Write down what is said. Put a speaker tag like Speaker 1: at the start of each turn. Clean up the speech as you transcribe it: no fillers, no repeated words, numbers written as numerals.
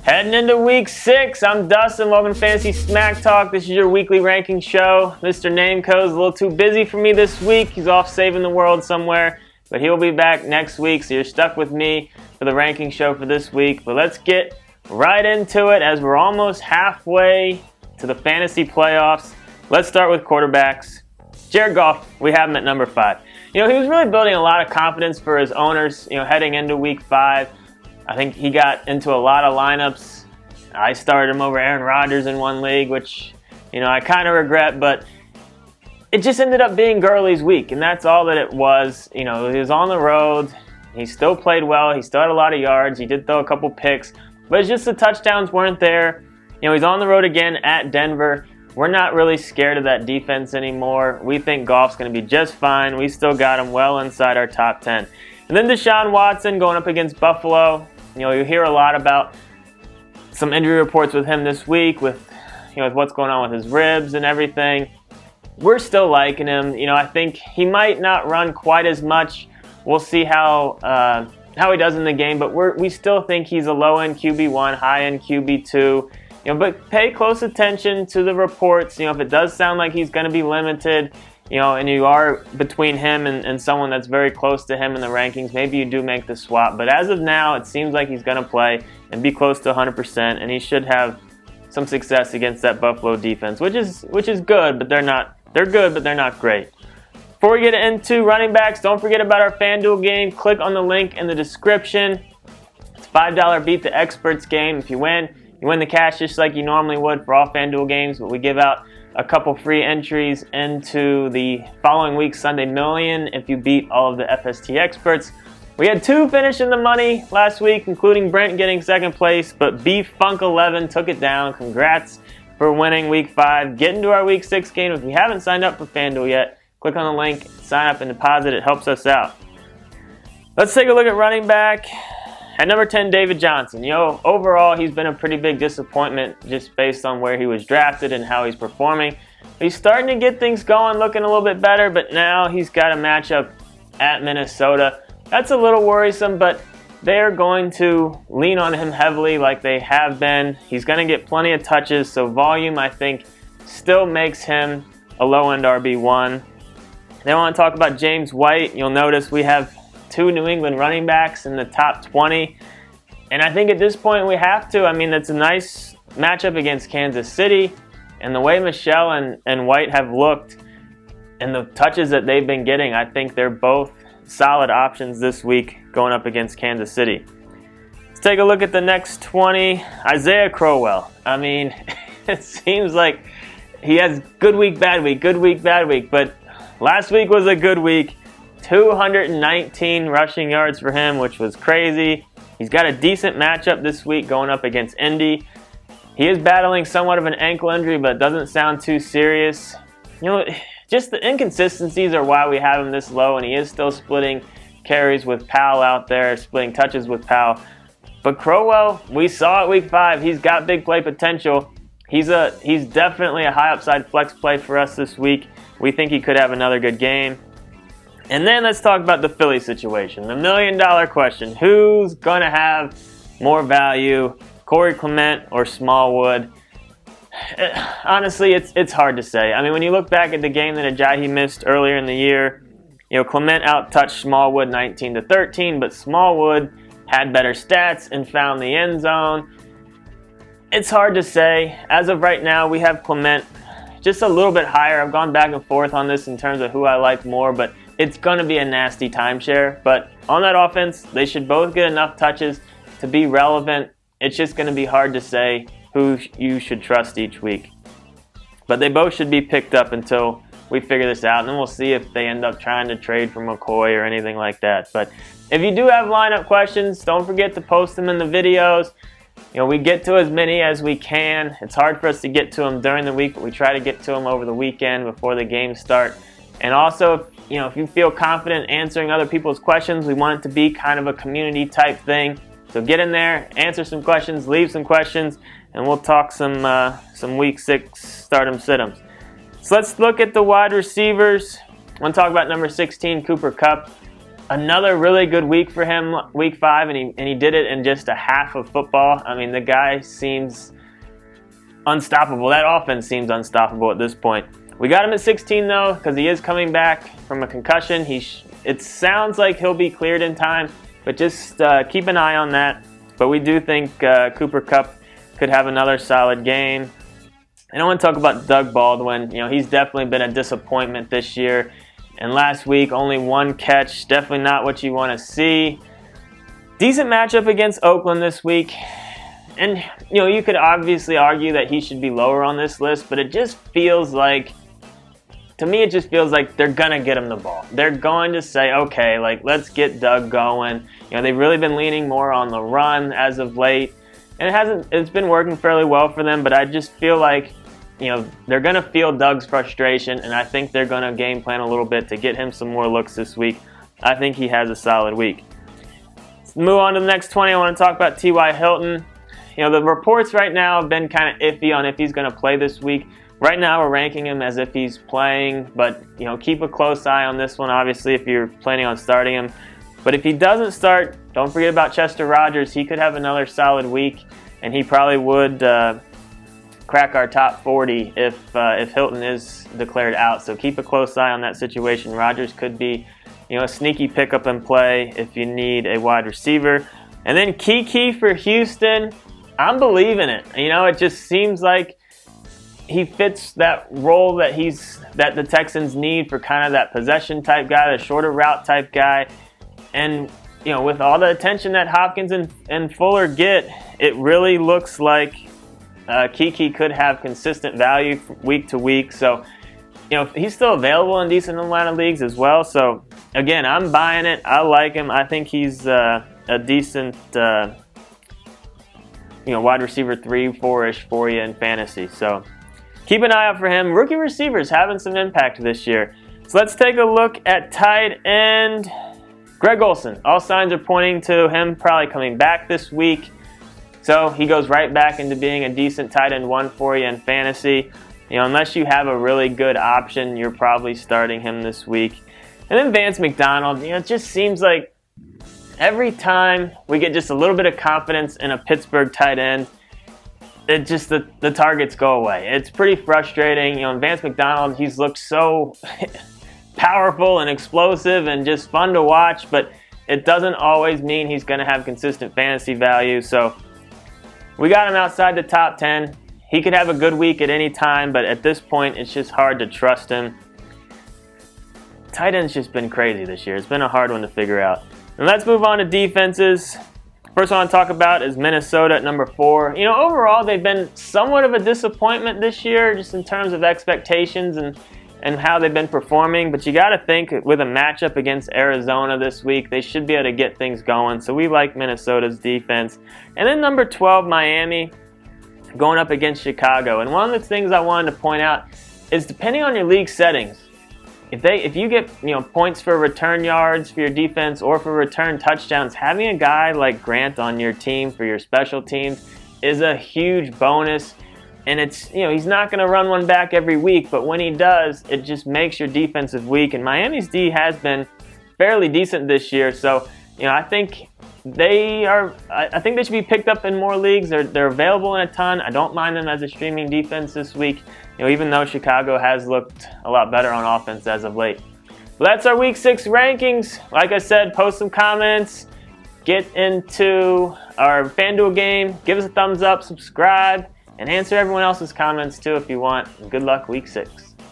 Speaker 1: Heading into week 6, I'm Dustin. Welcome to Fantasy Smack Talk. This is your weekly ranking show. Mr. Nameco's a little too busy for me this week. He's off saving the world somewhere, but he'll be back next week, so you're stuck with me for the ranking show for this week. But let's get right into it as we're almost halfway to the fantasy playoffs. Let's start with quarterbacks. Jared Goff, we have him at number 5. He was really building a lot of confidence for his owners, heading into week 5. I think he got into a lot of lineups. I started him over Aaron Rodgers in one league, which, I kind of regret, but it just ended up being Gurley's week, and that's all that it was. He was on the road. He still played well. He still had a lot of yards. He did throw a couple picks, but it's just the touchdowns weren't there. He's on the road again at Denver. We're not really scared of that defense anymore. We think Goff's going to be just fine. We still got him well inside our top 10. And then Deshaun Watson going up against Buffalo. You hear a lot about some injury reports with him this week with what's going on with his ribs and everything. We're still liking him. I think he might not run quite as much. We'll see how he does in the game, but we still think he's a low-end QB1, high-end QB2. But pay close attention to the reports. If it does sound like he's going to be limited, and you are between him and someone that's very close to him in the rankings, maybe you do make the swap. But as of now, it seems like he's going to play and be close to 100%, and he should have some success against that Buffalo defense, which is good, but they're good, but they're not great. Before we get into running backs, don't forget about our FanDuel game. Click on the link in the description. It's a $5 Beat the Experts game. If you win the cash just like you normally would for all FanDuel games, but we give out a couple free entries into the following week's Sunday Million if you beat all of the FST experts. We had 2 finish in the money last week, including Brent getting second place, but BFunk11 took it down. Congrats for winning week 5. Get into our week 6 game. If you haven't signed up for FanDuel yet, click on the link, sign up and deposit. It helps us out. Let's take a look at running back. At number 10, David Johnson. Overall, he's been a pretty big disappointment just based on where he was drafted and how he's performing. He's starting to get things going, looking a little bit better, but now he's got a matchup at Minnesota. That's a little worrisome, but they're going to lean on him heavily like they have been. He's going to get plenty of touches, so volume, I think, still makes him a low-end RB1. Then I want to talk about James White. You'll notice we have 2 New England running backs in the top 20. And I think at this point we have to. It's a nice matchup against Kansas City. And the way Michelle and White have looked and the touches that they've been getting, I think they're both solid options this week going up against Kansas City. Let's take a look at the next 20. Isaiah Crowell. It seems like he has good week, bad week, good week, bad week. But last week was a good week. 219 rushing yards for him, which was crazy. He's got a decent matchup this week going up against Indy. He is battling somewhat of an ankle injury, but it doesn't sound too serious. Just the inconsistencies are why we have him this low, and he is still splitting carries with Powell out there, splitting touches with Powell. But Crowell, we saw it week 5. He's got big play potential. He's definitely a high upside flex play for us this week. We think he could have another good game. And then let's talk about the Philly situation. The $1 million question. Who's going to have more value, Corey Clement or Smallwood? Honestly, it's hard to say. When you look back at the game that Ajayi missed earlier in the year, Clement out-touched Smallwood 19-13, but Smallwood had better stats and found the end zone. It's hard to say. As of right now, we have Clement just a little bit higher. I've gone back and forth on this in terms of who I like more, but it's going to be a nasty timeshare. But on that offense, they should both get enough touches to be relevant. It's just going to be hard to say who you should trust each week. But they both should be picked up until we figure this out, and then we'll see if they end up trying to trade for McCoy or anything like that. But if you do have lineup questions, don't forget to post them in the videos. We get to as many as we can. It's hard for us to get to them during the week, but we try to get to them over the weekend before the games start. And also, if you feel confident answering other people's questions, we want it to be kind of a community type thing. So get in there, answer some questions, leave some questions, and we'll talk some week 6 start-em, sit-ems. So let's look at the wide receivers. I want to talk about number 16, Cooper Kupp. another really good week for him, week 5, and he did it in just a half of football. I mean, the guy seems unstoppable. That offense seems unstoppable at this point. We got him at 16 though, because he is coming back from a concussion. It sounds like he'll be cleared in time, but just keep an eye on that. But we do think Cooper Kupp could have another solid game. And I want to talk about Doug Baldwin. He's definitely been a disappointment this year. And last week, only 1 catch. Definitely not what you want to see. Decent matchup against Oakland this week. And, you could obviously argue that he should be lower on this list, but it just feels like, to me, it just feels like they're going to get him the ball. They're going to say, okay, let's get Doug going. They've really been leaning more on the run as of late. And it's been working fairly well for them, but I just feel like, they're going to feel Doug's frustration, and I think they're going to game plan a little bit to get him some more looks this week. I think he has a solid week. Let's move on to the next 20. I want to talk about T.Y. Hilton. The reports right now have been kind of iffy on if he's going to play this week. Right now, we're ranking him as if he's playing, but, keep a close eye on this one, obviously, if you're planning on starting him. But if he doesn't start, don't forget about Chester Rogers. He could have another solid week, and he probably would crack our top 40 if Hilton is declared out. So keep a close eye on that situation. Rogers could be, a sneaky pickup and play if you need a wide receiver. And then Kiki for Houston. I'm believing it. It just seems like he fits that role that the Texans need for kind of that possession type guy, the shorter route type guy. And, with all the attention that Hopkins and Fuller get, it really looks like Kiki could have consistent value week to week. So, he's still available in decent amount of leagues as well. So, again, I'm buying it. I like him. I think he's a decent wide receiver 3-4-ish for you in fantasy. So keep an eye out for him. Rookie receivers having some impact this year. So let's take a look at tight end Greg Olsen. All signs are pointing to him probably coming back this week. So he goes right back into being a decent tight end 1 for you in fantasy. Unless you have a really good option, you're probably starting him this week. And then Vance McDonald. It just seems like every time we get just a little bit of confidence in a Pittsburgh tight end, it just the targets go away. It's pretty frustrating. Vance McDonald, he's looked so powerful and explosive and just fun to watch, but it doesn't always mean he's going to have consistent fantasy value. So we got him outside the top 10. He could have a good week at any time, but at this point, it's just hard to trust him. Tight end's just been crazy this year. It's been a hard one to figure out. And let's move on to defenses. First one I want to talk about is Minnesota at number 4. Overall, they've been somewhat of a disappointment this year, just in terms of expectations and how they've been performing. But you got to think with a matchup against Arizona this week, they should be able to get things going. So we like Minnesota's defense. And then number 12, Miami, going up against Chicago. And one of the things I wanted to point out is depending on your league settings, if you get points for return yards for your defense or for return touchdowns, having a guy like Grant on your team for your special teams is a huge bonus. And it's he's not going to run one back every week, but when he does, it just makes your defensive weak. And Miami's D has been fairly decent this year, so I think I think they should be picked up in more leagues. They're available in a ton. I don't mind them as a streaming defense this week. Even though Chicago has looked a lot better on offense as of late. But that's our Week 6 rankings. Like I said, post some comments. Get into our FanDuel game. Give us a thumbs up, subscribe, and answer everyone else's comments too if you want. Good luck Week 6.